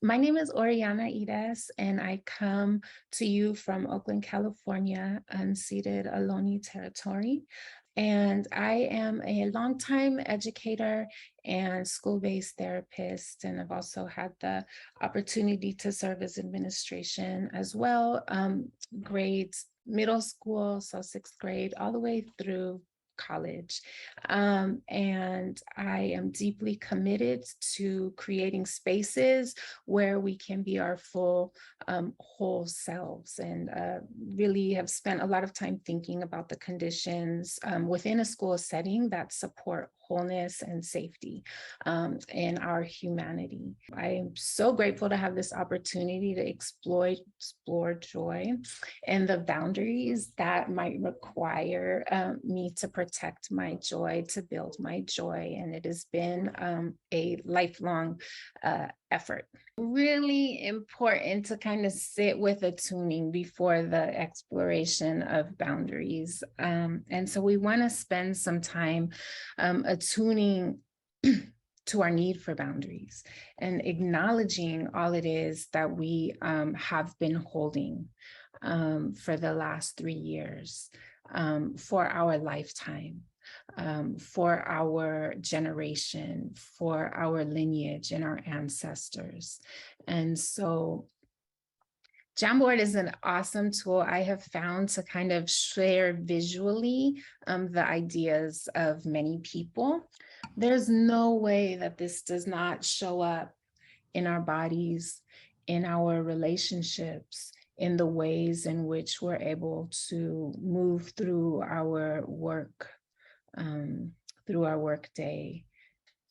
My name is Oriana Ides, and I come to you from Oakland, California, unceded Ohlone territory. And I am a longtime educator and school-based therapist, and I've also had the opportunity to serve as administration as well, grades middle school, so sixth grade, all the way through college. And I am deeply committed to creating spaces where we can be our full, whole selves, and really have spent a lot of time thinking about the conditions within a school setting that support wholeness and safety in our humanity. I am so grateful to have this opportunity to explore joy and the boundaries that might require me to protect my joy, to build my joy. And it has been a lifelong effort. Really important to kind of sit with attuning before the exploration of boundaries. And so we want to spend some time attuning to our need for boundaries and acknowledging all it is that we have been holding for the last 3 years, for our lifetime, for our generation, for our lineage and our ancestors. And so Jamboard is an awesome tool I have found to kind of share visually the ideas of many people. There's no way that this does not show up in our bodies, in our relationships, in the ways in which we're able to move through our work, through our work day.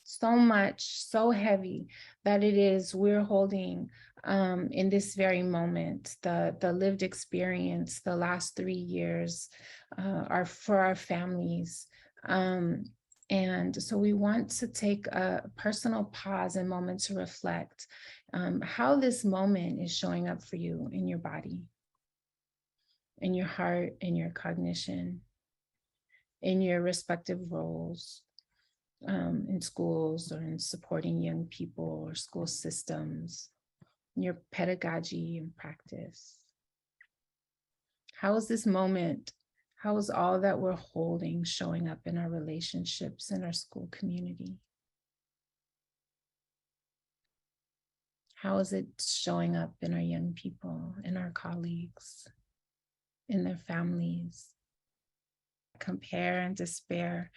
So much, so heavy that it is we're holding in this very moment, the lived experience, the last 3 years are for our families. And so we want to take a personal pause and moment to reflect how this moment is showing up for you in your body, in your heart, in your cognition, in your respective roles, in schools or in supporting young people or school systems, your pedagogy and practice. How is this moment, how is all that we're holding showing up in our relationships in our school community? How is it showing up in our young people, in our colleagues, in their families? Compare and despair,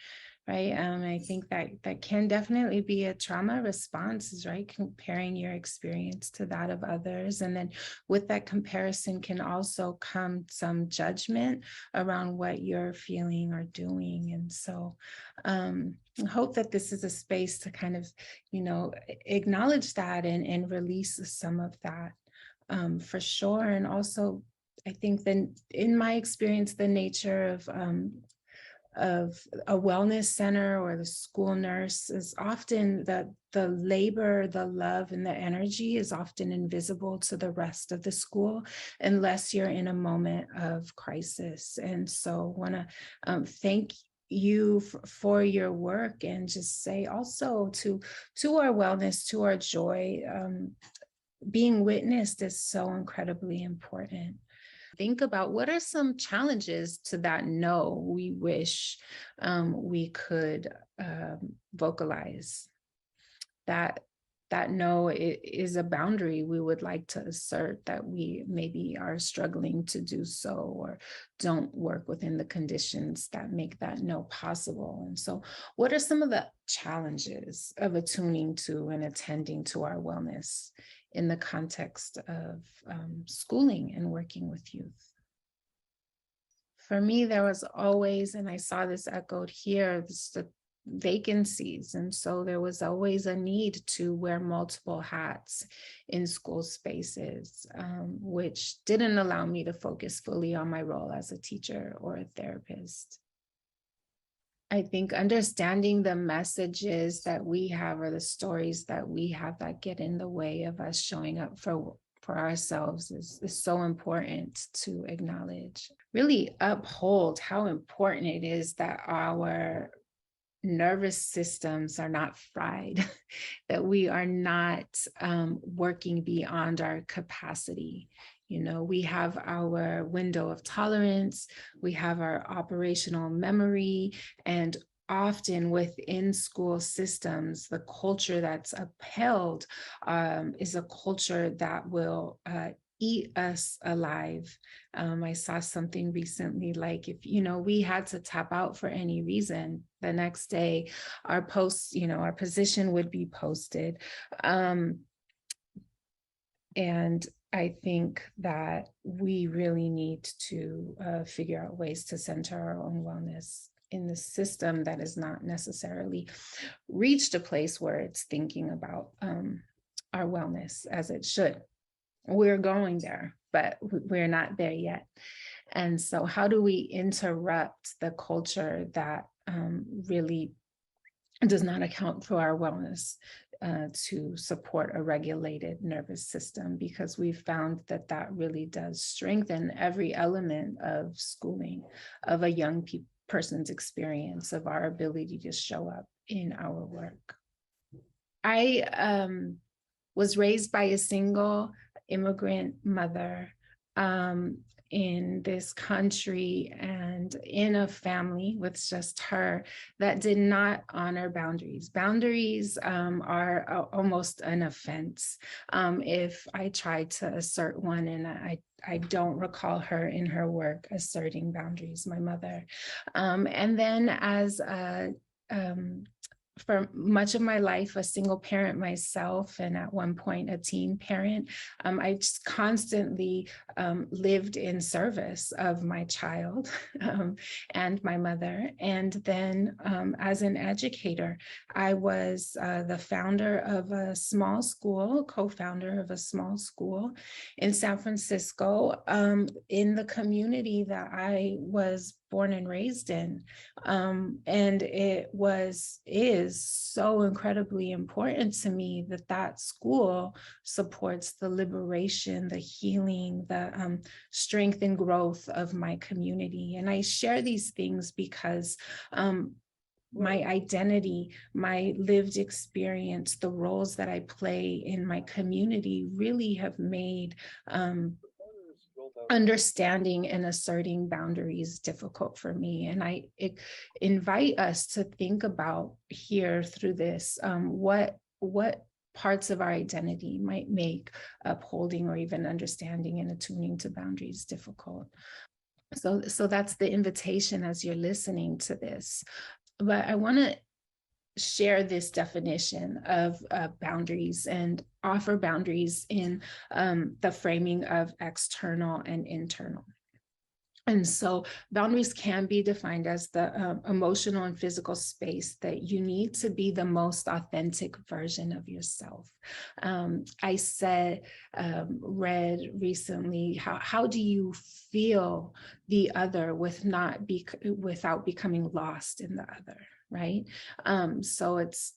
right? I think that can definitely be a trauma response, right? Comparing your experience to that of others. And then with that comparison can also come some judgment around what you're feeling or doing. And so I hope that this is a space to kind of, acknowledge that and release some of that for sure. And also, I think then in my experience, the nature of a wellness center or the school nurse is often the labor, the love, and the energy is often invisible to the rest of the school unless you're in a moment of crisis. And so want to thank you for your work, and just say also to our wellness, to our joy, being witnessed is so incredibly important. Think about what are some challenges to that no we wish we could vocalize. That no is a boundary we would like to assert, that we maybe are struggling to do so or don't work within the conditions that make that no possible. And so what are some of the challenges of attuning to and attending to our wellness in the context of schooling and working with youth? For me, there was always, and I saw this echoed here, the vacancies. And so there was always a need to wear multiple hats in school spaces, which didn't allow me to focus fully on my role as a teacher or a therapist. I think understanding the messages that we have or the stories that we have that get in the way of us showing up for ourselves is so important to acknowledge. Really uphold how important it is that our nervous systems are not fried, that we are not working beyond our capacity. You know, we have our window of tolerance, we have our operational memory, and often within school systems, the culture that's upheld is a culture that will eat us alive. I saw something recently, like if, you know, we had to tap out for any reason, the next day our posts, you know, our position would be posted. And I think that we really need to figure out ways to center our own wellness in the system that is not necessarily reached a place where it's thinking about our wellness as it should. We're going there, but we're not there yet. And so how do we interrupt the culture that really does not account for our wellness to support a regulated nervous system? Because we've found that that really does strengthen every element of schooling, of a young person's experience, of our ability to show up in our work. I was raised by a single immigrant mother in this country and in a family with just her that did not honor boundaries. Boundaries are almost an offense. If I try to assert one, and I don't recall her in her work asserting boundaries, my mother. And then as a for much of my life, a single parent myself, and at one point a teen parent, I just constantly lived in service of my child and my mother. And then as an educator, I was the founder of a small school, co-founder of a small school in San Francisco, in the community that I was born and raised in. And it is so incredibly important to me that that school supports the liberation, the healing, the strength and growth of my community. And I share these things because my identity, my lived experience, the roles that I play in my community really have made understanding and asserting boundaries difficult for me. And I invite us to think about here through this, what parts of our identity might make upholding or even understanding and attuning to boundaries difficult. So that's the invitation as you're listening to this. But I want to share this definition of boundaries and offer boundaries in the framing of external and internal. And so boundaries can be defined as the emotional and physical space that you need to be the most authentic version of yourself. I read recently, how do you feel the other without becoming lost in the other, right? So it's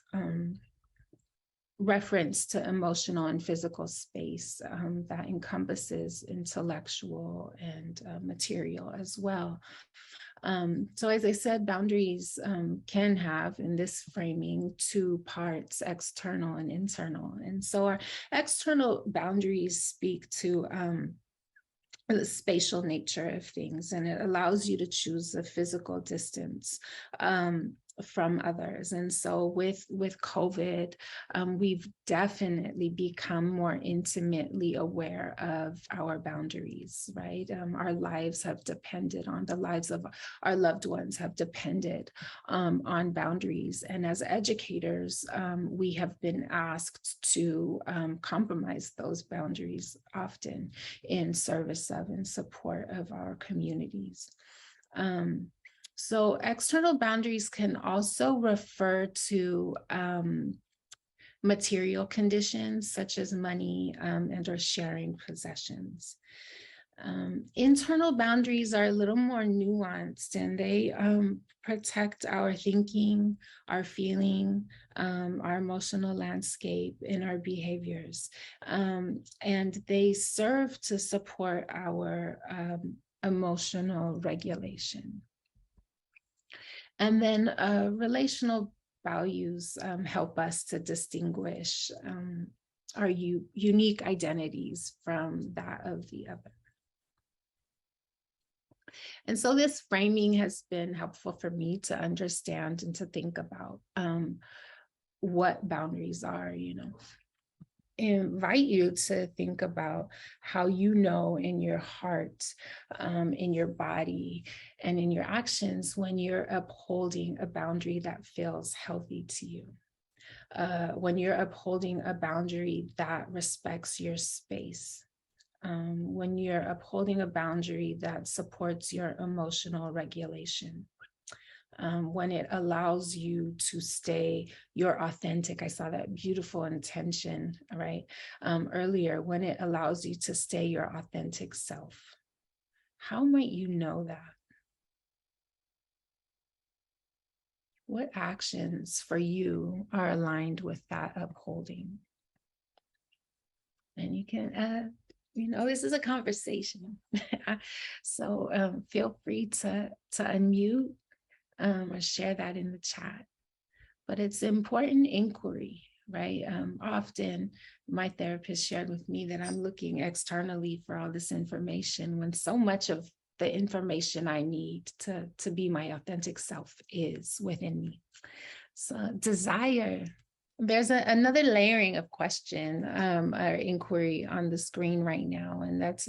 reference to emotional and physical space that encompasses intellectual and material as well. So as I said, boundaries can have, in this framing, two parts, external and internal. And so our external boundaries speak to the spatial nature of things, and it allows you to choose a physical distance from others. And so with COVID, we've definitely become more intimately aware of our boundaries, right? Our lives have depended on, the lives of our loved ones have depended on boundaries. And as educators, we have been asked to compromise those boundaries often in service of and support of our communities. So external boundaries can also refer to material conditions such as money and or sharing possessions. Internal boundaries are a little more nuanced, and they protect our thinking, our feeling, our emotional landscape, and our behaviors. And they serve to support our emotional regulation. And then relational values help us to distinguish our unique identities from that of the other. And so this framing has been helpful for me to understand and to think about what boundaries are, invite you to think about how in your heart, in your body, and in your actions when you're upholding a boundary that feels healthy to you. When you're upholding a boundary that respects your space. When you're upholding a boundary that supports your emotional regulation. When it allows you to stay your authentic. I saw that beautiful intention, right? Earlier, when it allows you to stay your authentic self. How might you know that? What actions for you are aligned with that upholding? And you can, this is a conversation. So feel free to unmute or share that in the chat. But it's important inquiry, right? Often my therapist shared with me that I'm looking externally for all this information when so much of the information I need to be my authentic self is within me. So desire. There's another layering of question or inquiry on the screen right now, and that's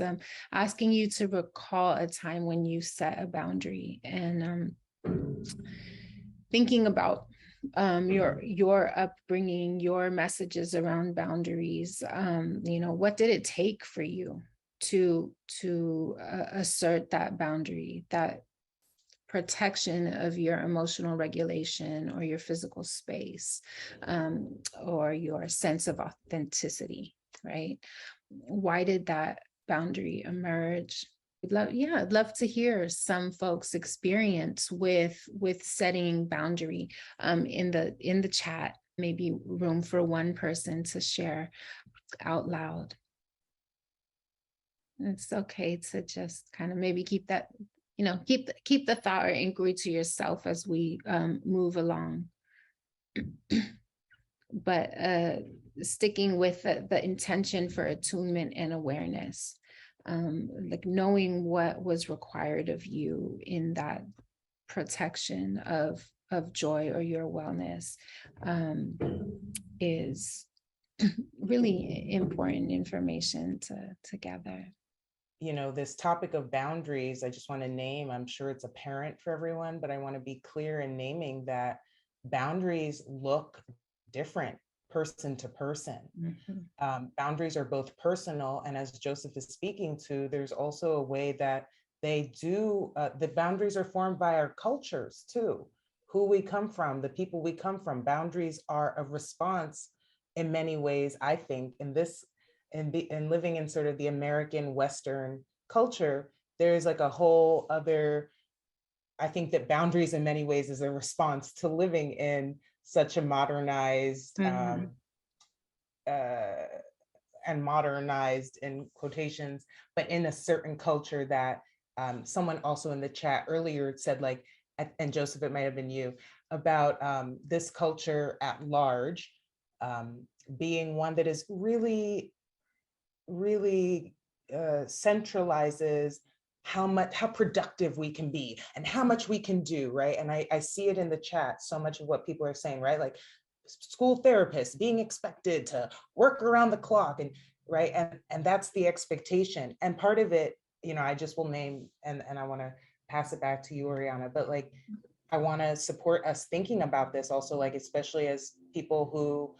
asking you to recall a time when you set a boundary and thinking about your upbringing, your messages around boundaries. What did it take for you to assert that boundary, that protection of your emotional regulation or your physical space, or your sense of authenticity, right? Why did that boundary emerge? I'd love to hear some folks' experience with setting boundary in the chat. Maybe room for one person to share out loud. It's okay to just kind of maybe keep that, keep the thought or inquiry to yourself as we move along. But sticking with the intention for attunement and awareness, like knowing what was required of you in that protection of joy or your wellness is really important information to gather. This topic of boundaries, I just want to name, I'm sure it's apparent for everyone, but I want to be clear in naming that boundaries look different person to person. Mm-hmm. Boundaries are both personal, and as Joseph is speaking to, there's also a way that they do, the boundaries are formed by our cultures too, who we come from, the people we come from. Boundaries are a response in many ways, I think, in living in sort of the American Western culture, there's like a whole other, I think that boundaries in many ways is a response to living in such a modernized, mm-hmm. And modernized in quotations, but in a certain culture that someone also in the chat earlier said, like, and Joseph, it might have been you, about this culture at large being one that is really centralizes how productive we can be and how much we can do, right? And I see it in the chat, so much of what people are saying, right? Like school therapists being expected to work around the clock, and right, and that's the expectation. And part of it, I just will name, and I want to pass it back to you, Oriana, but like I want to support us thinking about this also, like especially as people who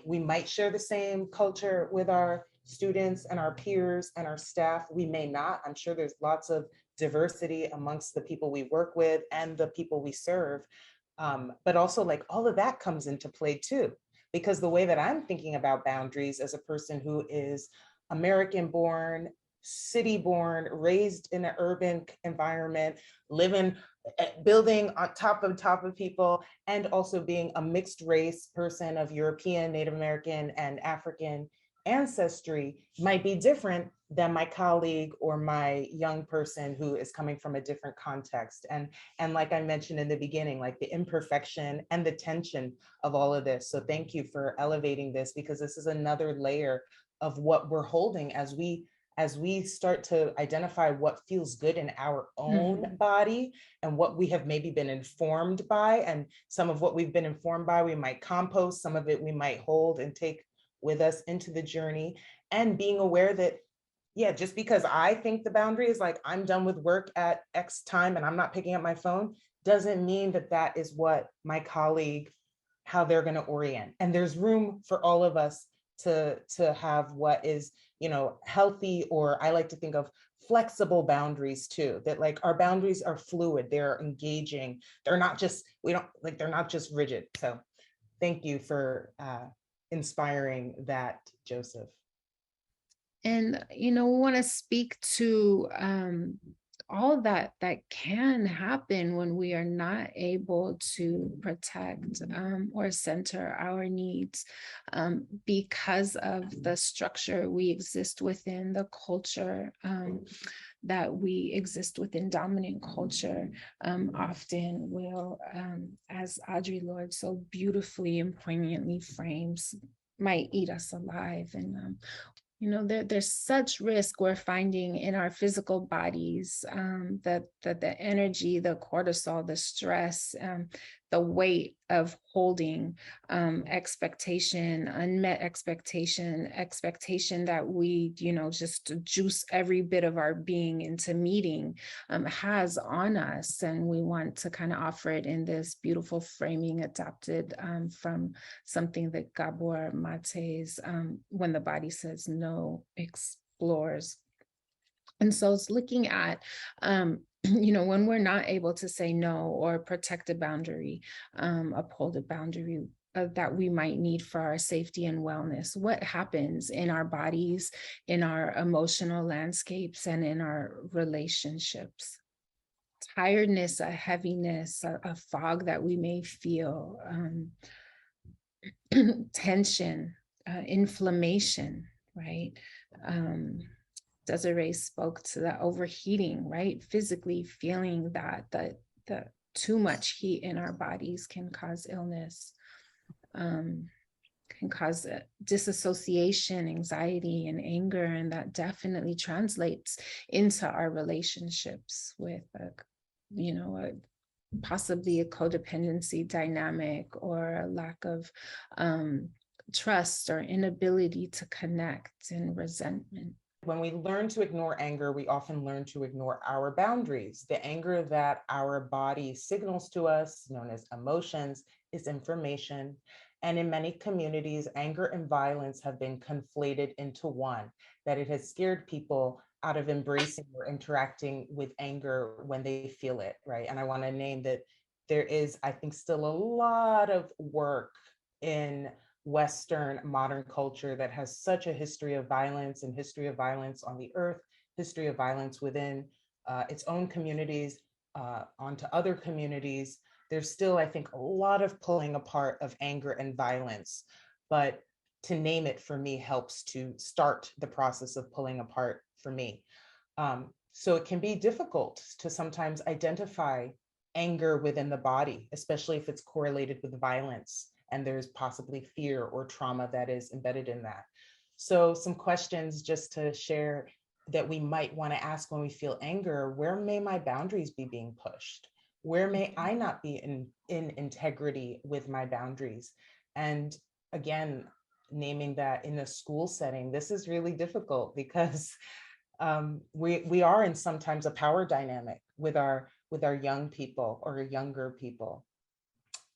we might share the same culture with our students and our peers and our staff. We may not. I'm sure there's lots of diversity amongst the people we work with and the people we serve. But also like all of that comes into play too, because the way that I'm thinking about boundaries as a person who is American born, city born, raised in an urban environment, building on top of people, and also being a mixed race person of European, Native American, and African ancestry might be different than my colleague or my young person who is coming from a different context. And like I mentioned in the beginning, like the imperfection and the tension of all of this. So thank you for elevating this, because this is another layer of what we're holding as we start to identify what feels good in our own Mhm. body and what we have maybe been informed by. And some of what we've been informed by, we might compost, some of it we might hold and take with us into the journey. And being aware that, yeah, just because I think the boundary is like, I'm done with work at X time and I'm not picking up my phone, doesn't mean that that is what my colleague, how they're going to orient. And there's room for all of us to have what is, healthy, or I like to think of flexible boundaries too, that like our boundaries are fluid, they're engaging, they're not just, we don't like, they're not just rigid. So thank you for inspiring that, Joseph. And we want to speak to all that can happen when we are not able to protect or center our needs because of the structure we exist within, the culture that we exist within. Dominant culture often will, as Audre Lorde so beautifully and poignantly frames, might eat us alive. And there's such risk we're finding in our physical bodies, that the energy, the cortisol, the stress, the weight of holding expectation, unmet expectation that we, just juice every bit of our being into meeting, has on us. And we want to kind of offer it in this beautiful framing adapted from something that Gabor Mate's When the Body Says No explores. And so it's looking at, when we're not able to say no or protect a boundary, uphold a boundary that we might need for our safety and wellness, what happens in our bodies, in our emotional landscapes, and in our relationships? Tiredness, a heaviness, a fog that we may feel, tension, inflammation, right? Um, Desiree spoke to that overheating, right? Physically feeling that the too much heat in our bodies can cause illness, can cause disassociation, anxiety, and anger, and that definitely translates into our relationships with possibly a codependency dynamic, or a lack of trust or inability to connect, and resentment. When we learn to ignore anger, we often learn to ignore our boundaries. The anger that our body signals to us, known as emotions, is information. And in many communities, anger and violence have been conflated into one, that it has scared people out of embracing or interacting with anger when they feel it, right? And I want to name that there is, I think, still a lot of work in Western modern culture that has such a history of violence, and history of violence on the earth, history of violence within its own communities, onto other communities. There's still, I think, a lot of pulling apart of anger and violence, but to name it for me helps to start the process of pulling apart for me. So it can be difficult to sometimes identify anger within the body, especially if it's correlated with violence and there's possibly fear or trauma that is embedded in that. So some questions just to share that we might want to ask when we feel anger: where may my boundaries be being pushed? Where may I not be in integrity with my boundaries? And again, naming that in a school setting, this is really difficult because we are in sometimes a power dynamic with our young people or younger people,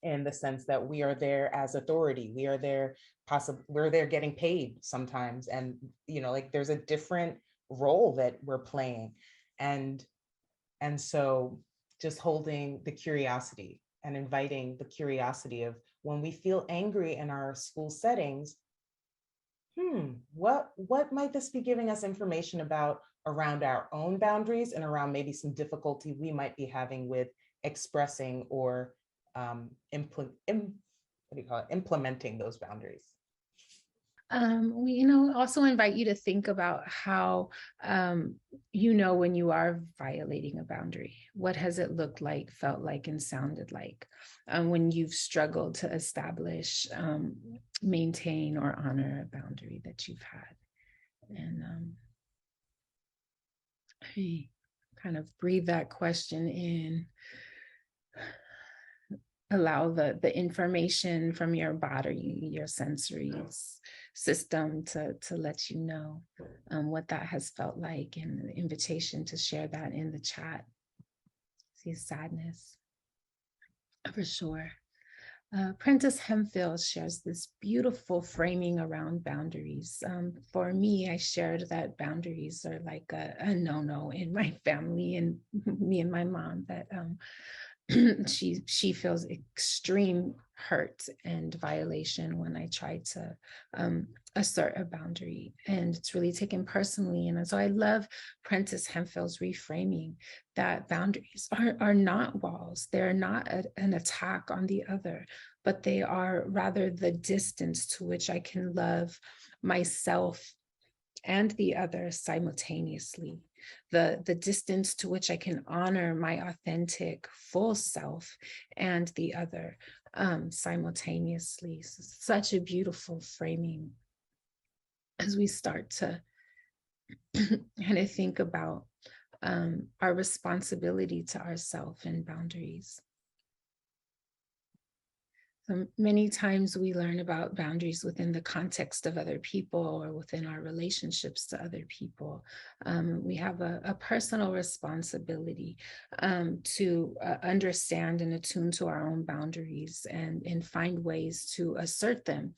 in the sense that we are there as authority, we are there, possibly we're there getting paid sometimes, and like there's a different role that we're playing. And so just holding the curiosity and inviting the curiosity of, when we feel angry in our school settings, what might this be giving us information about around our own boundaries, and around maybe some difficulty we might be having with expressing or what do you call it, implementing those boundaries? We, also invite you to think about how, when you are violating a boundary. What has it looked like, felt like, and sounded like when you've struggled to establish, maintain, or honor a boundary that you've had? And kind of breathe that question in. Allow the information from your body, your sensory system to let you know what that has felt like, and the invitation to share that in the chat. See sadness, for sure. Prentice Hemphill shares this beautiful framing around boundaries. For me, I shared that boundaries are like a no-no in my family, and me and my mom, that she feels extreme hurt and violation when I try to assert a boundary, and it's really taken personally. And so I love Prentice Hemphill's reframing that boundaries are not walls. They're not an attack on the other, but they are rather the distance to which I can love myself and the other simultaneously, the distance to which I can honor my authentic full self and the other simultaneously. Such a beautiful framing as we start to kind of think about our responsibility to ourselves and boundaries. So many times we learn about boundaries within the context of other people or within our relationships to other people. We have a personal responsibility to understand and attune to our own boundaries, and find ways to assert them,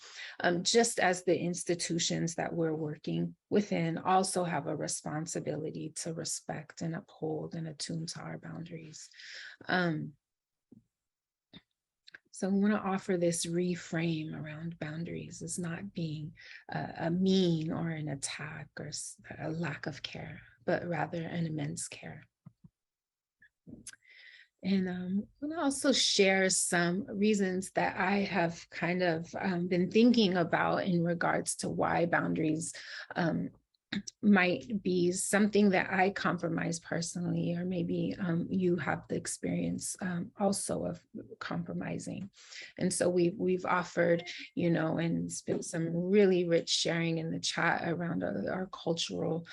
just as the institutions that we're working within also have a responsibility to respect and uphold and attune to our boundaries. So we want to offer this reframe around boundaries as not being a mean or an attack or a lack of care, but rather an immense care. And I'm going to also share some reasons that I have kind of been thinking about in regards to why boundaries might be something that I compromise personally, or maybe you have the experience also of compromising. And so we've offered, and it's been some really rich sharing in the chat around our cultural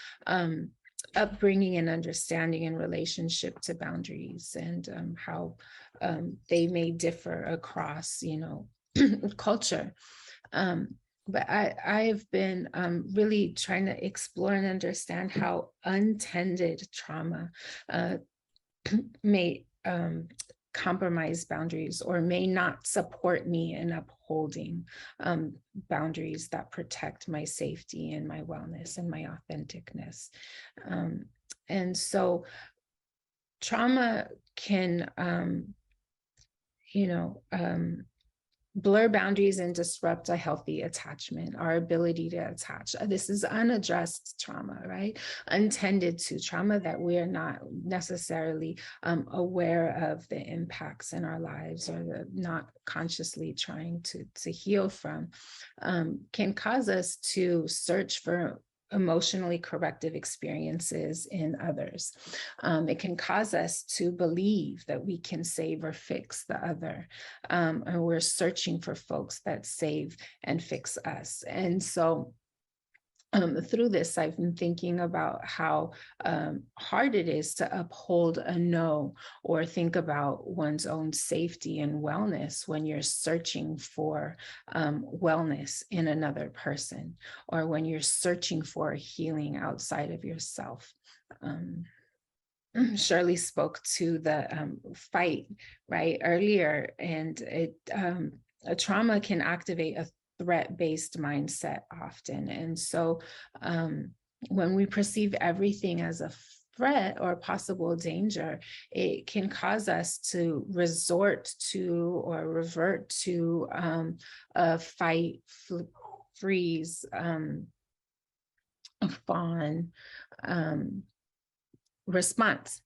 upbringing and understanding in relationship to boundaries, and how they may differ across, culture. But I've been really trying to explore and understand how untended trauma may compromise boundaries, or may not support me in upholding boundaries that protect my safety and my wellness and my authenticness. And so trauma can, blur boundaries and disrupt a healthy attachment, our ability to attach. This is unaddressed trauma, right? Untended to trauma that we are not necessarily aware of the impacts in our lives, or not consciously trying to heal from, can cause us to search for emotionally corrective experiences in others. It can cause us to believe that we can save or fix the other, and we're searching for folks that save and fix us. And so through this, I've been thinking about how hard it is to uphold a no, or think about one's own safety and wellness when you're searching for wellness in another person, or when you're searching for healing outside of yourself. Shirley spoke to the fight right earlier, and a trauma can activate a threat-based mindset often. And so when we perceive everything as a threat or possible danger, it can cause us to resort to or revert to a fight, freeze, fawn response.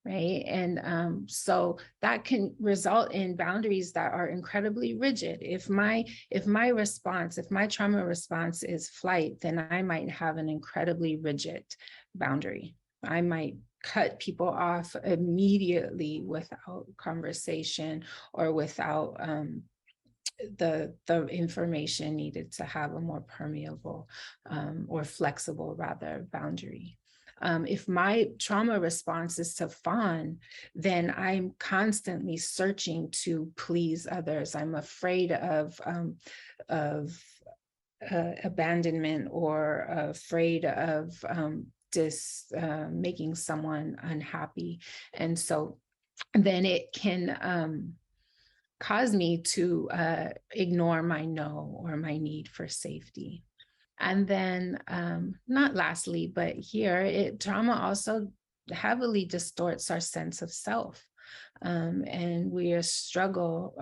right? And so that can result in boundaries that are incredibly rigid. If my trauma response is flight, then I might have an incredibly rigid boundary. I might cut people off immediately without conversation or without the information needed to have a more permeable or flexible rather boundary. If my trauma response is to fawn, then I'm constantly searching to please others. I'm afraid of abandonment, or afraid of making someone unhappy, and so then it can cause me to ignore my no or my need for safety. And then, not lastly, but here, trauma also heavily distorts our sense of self. And we struggle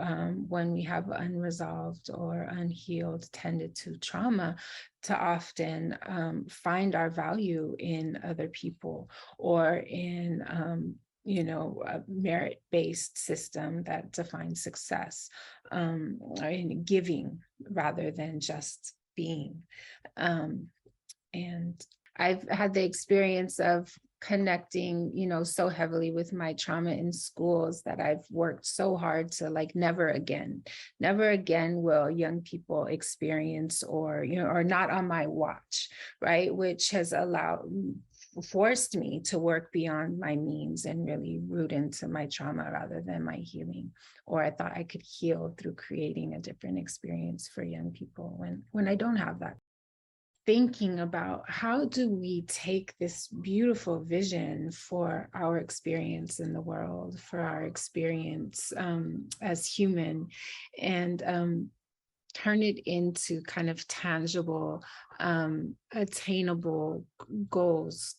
when we have unresolved or unhealed, tended to trauma, to often find our value in other people or in a merit-based system that defines success, or in giving rather than just being. And I've had the experience of connecting, so heavily with my trauma in schools that I've worked so hard to never again will young people experience, or not on my watch, right? Which has forced me to work beyond my means and really root into my trauma rather than my healing. Or I thought I could heal through creating a different experience for young people when I don't have that. Thinking about how do we take this beautiful vision for our experience in the world, for our experience as human, and turn it into kind of tangible, attainable goals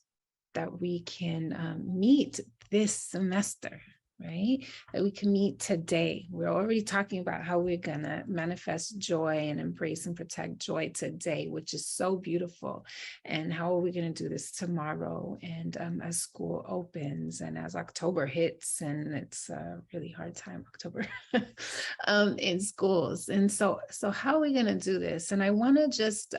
that we can meet this semester, right? That we can meet today. We're already talking about how we're going to manifest joy and embrace and protect joy today, which is so beautiful. And how are we going to do this tomorrow? And as school opens and as October hits, and it's a really hard time, October, in schools. And so how are we going to do this? And I want to just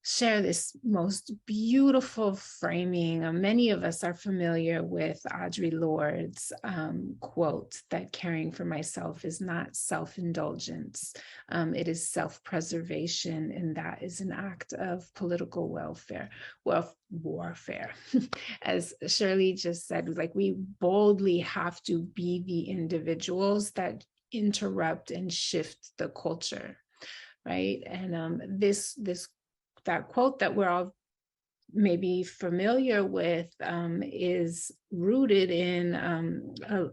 share this most beautiful framing. Many of us are familiar with Audre Lorde's quote that caring for myself is not self-indulgence. It is self-preservation, and that is an act of political warfare. As Shirley just said, we boldly have to be the individuals that interrupt and shift the culture, right? And that quote that we're all maybe familiar with is rooted in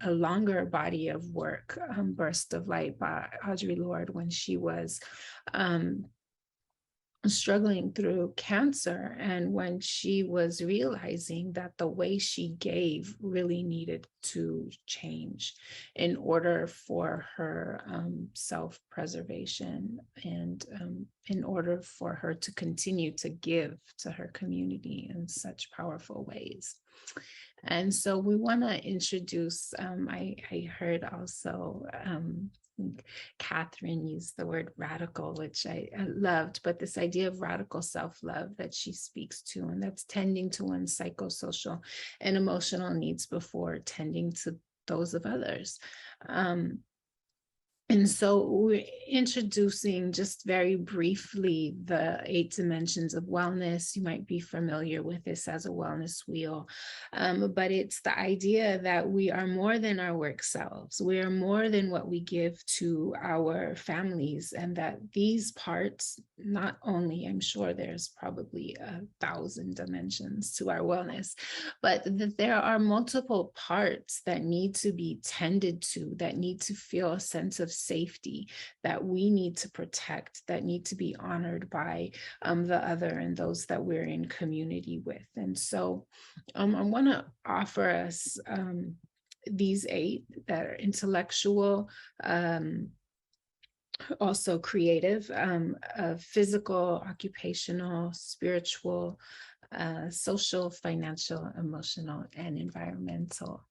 a longer body of work, Burst of Light by Audre Lorde, when she was struggling through cancer, and when she was realizing that the way she gave really needed to change in order for her self-preservation, and in order for her to continue to give to her community in such powerful ways. And so we want to introduce, I heard also Catherine used the word radical, which I loved, but this idea of radical self-love that she speaks to, and that's tending to one's psychosocial and emotional needs before tending to those of others. And so we're introducing just very briefly the 8 dimensions of wellness. You might be familiar with this as a wellness wheel, but it's the idea that we are more than our work selves. We are more than what we give to our families, and that these parts, not only, I'm sure there's probably 1,000 dimensions to our wellness, but that there are multiple parts that need to be tended to, that need to feel a sense of safety, that we need to protect, that need to be honored by the other and those that we're in community with. And so I want to offer us these 8 that are intellectual, also creative, physical, occupational, spiritual, social, financial, emotional, and environmental.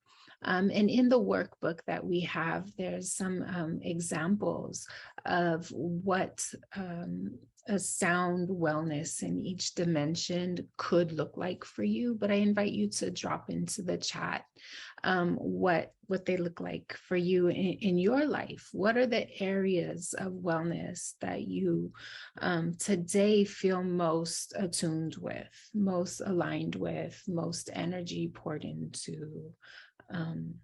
And in the workbook that we have, there's some examples of what a sound wellness in each dimension could look like for you. But I invite you to drop into the chat what they look like for you in your life. What are the areas of wellness that you today feel most attuned with, most aligned with, most energy poured into? And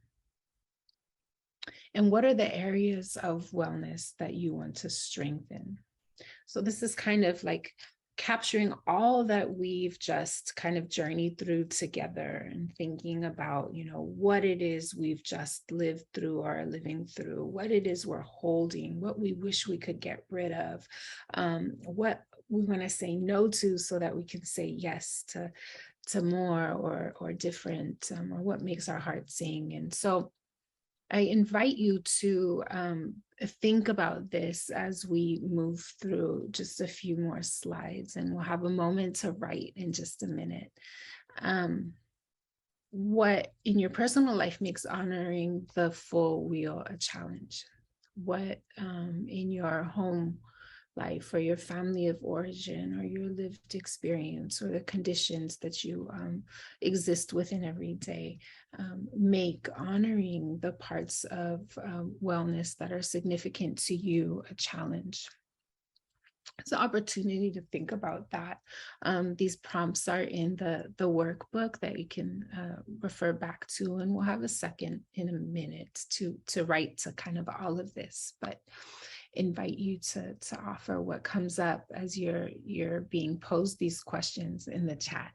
what are the areas of wellness that you want to strengthen? So this is kind of like capturing all that we've just kind of journeyed through together and thinking about, what it is we've just lived through or are living through, what it is we're holding, what we wish we could get rid of, what we want to say no to so that we can say yes to more or different, or what makes our heart sing. And so I invite you to think about this as we move through just a few more slides, and we'll have a moment to write in just a minute. What in your personal life makes honoring the full wheel a challenge? What in your home life or your family of origin or your lived experience or the conditions that you exist within every day make honoring the parts of wellness that are significant to you a challenge? It's an opportunity to think about that. These prompts are in the workbook that you can refer back to, and we'll have a second in a minute to write to kind of all of this, but invite you to offer what comes up as you're being posed these questions in the chat.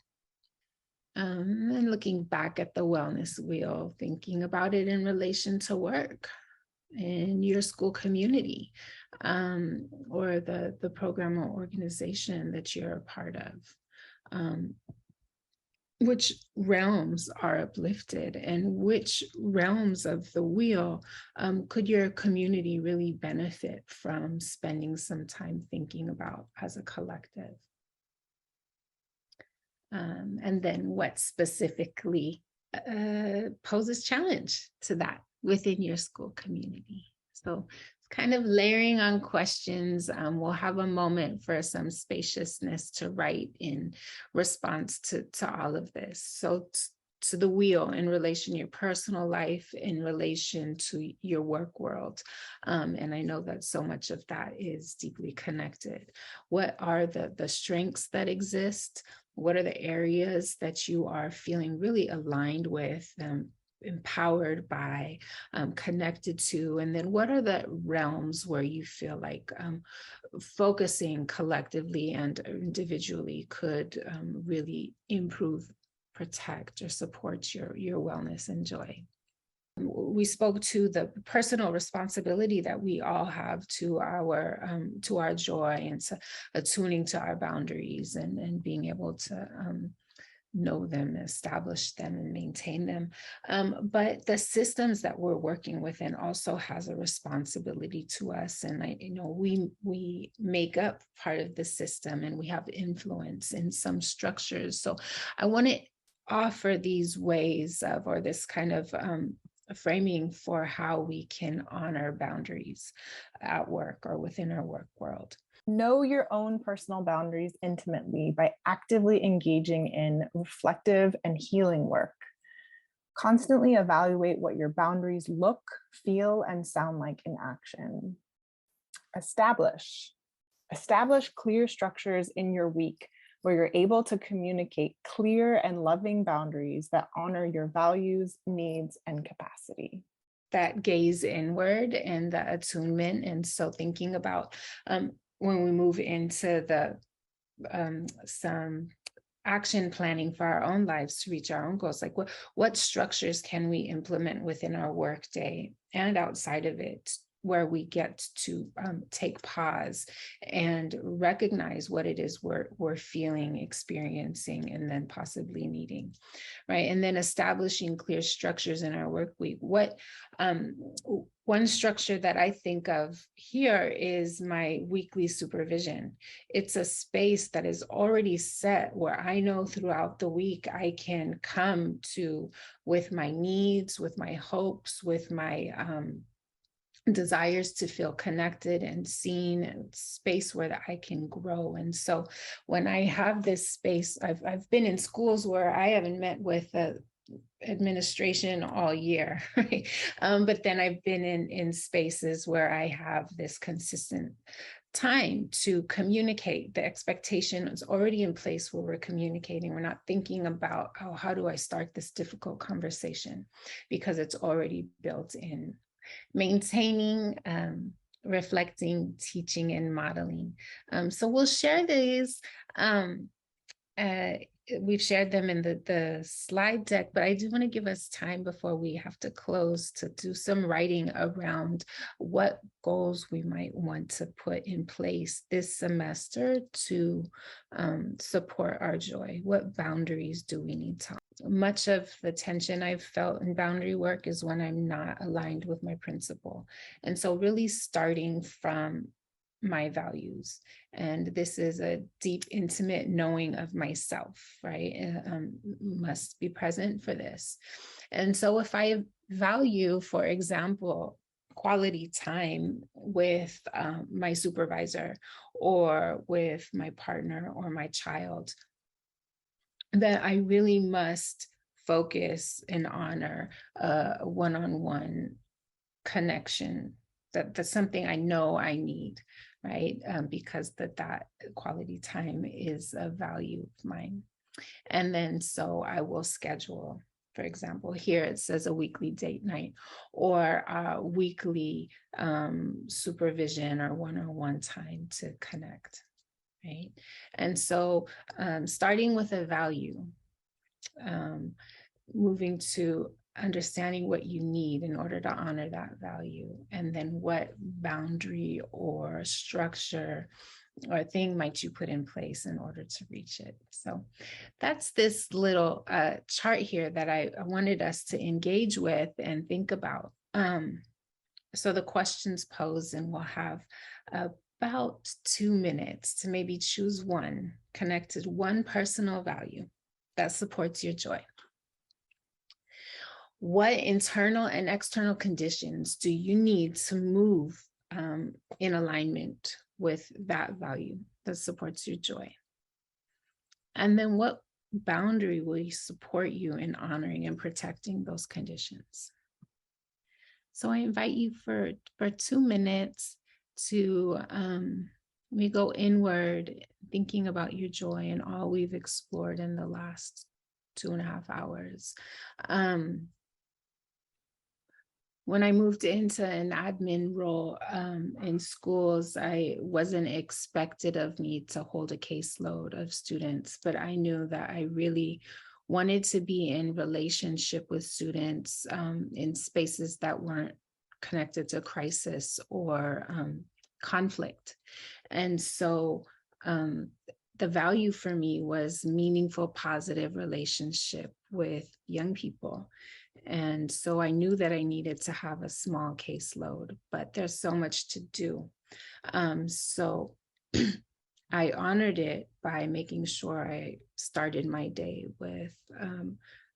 And looking back at the wellness wheel, thinking about it in relation to work in your school community, or the program or organization that you're a part of. Which realms are uplifted, and which realms of the wheel could your community really benefit from spending some time thinking about as a collective? And then what specifically poses challenge to that within your school community? So it's kind of layering on questions. We'll have a moment for some spaciousness to write in response to all of this. So to the wheel in relation to your personal life, in relation to your work world. And I know that so much of that is deeply connected. What are the strengths that exist? What are the areas that you are feeling really aligned with, empowered by, connected to? And then what are the realms where you feel like focusing collectively and individually could really improve, protect, or support your wellness and joy? We spoke to the personal responsibility that we all have to our joy and to attuning to our boundaries and being able to know them, establish them, and maintain them. But the systems that we're working within also has a responsibility to us. And we make up part of the system, and we have influence in some structures. So I want to offer these ways of, or this kind of framing for how we can honor boundaries at work or within our work world. Know your own personal boundaries intimately by actively engaging in reflective and healing work. Constantly evaluate what your boundaries look, feel, and sound like in action. Establish clear structures in your week where you're able to communicate clear and loving boundaries that honor your values, needs, and capacity. That gaze inward and the attunement. And so thinking about when we move into the some action planning for our own lives to reach our own goals, like what structures can we implement within our work day and outside of it where we get to take pause and recognize what it is we're feeling, experiencing, and then possibly needing, right? And then establishing clear structures in our work week. One structure that I think of here is my weekly supervision. It's a space that is already set where I know throughout the week I can come to with my needs, with my hopes, with my desires to feel connected and seen, and space where that I can grow. And so when I have this space, I've been in schools where I haven't met with administration all year, right? But then I've been in spaces where I have this consistent time to communicate. The expectation is already in place where we're communicating. We're not thinking about, oh, how do I start this difficult conversation? Because it's already built in. Maintaining, reflecting, teaching, and modeling. So we'll share these. We've shared them in the slide deck, but I do want to give us time before we have to close to do some writing around what goals we might want to put in place this semester to support our joy. What boundaries do we need to? Much of the tension I've felt in boundary work is when I'm not aligned with my principle. And so really starting from my values. And this is a deep, intimate knowing of myself, right? Must be present for this. And so if I value, for example, quality time with my supervisor or with my partner or my child, that I really must focus and honor a one-on-one connection. That's something I know I need, right? Because that quality time is a value of mine. And then so I will schedule, for example, here it says a weekly date night or a weekly supervision or one-on-one time to connect. Right. And so starting with a value, moving to understanding what you need in order to honor that value, and then what boundary or structure or thing might you put in place in order to reach it. So that's this little chart here that I wanted us to engage with and think about. So the questions posed, and we'll have about 2 minutes to maybe choose one, connected one personal value that supports your joy. What internal and external conditions do you need to move in alignment with that value that supports your joy? And then what boundary will support you in honoring and protecting those conditions? So I invite you for 2 minutes to we go inward, thinking about your joy and all we've explored in the last 2.5 hours. When I moved into an admin role in schools, I wasn't expected of me to hold a caseload of students, but I knew that I really wanted to be in relationship with students in spaces that weren't connected to crisis or conflict. And so the value for me was meaningful, positive relationship with young people. And so I knew that I needed to have a small caseload, but there's so much to do. So I honored it by making sure I started my day with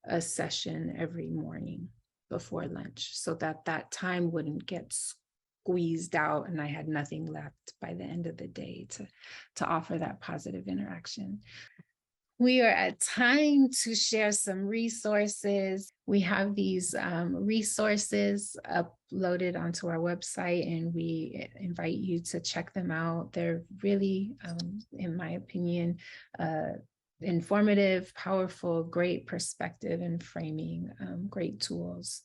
a session every morning before lunch, so that time wouldn't get squeezed out and I had nothing left by the end of the day to offer that positive interaction. We are at time to share some resources. We have these resources uploaded onto our website, and we invite you to check them out. They're really, in my opinion, informative, powerful, great perspective and framing, great tools.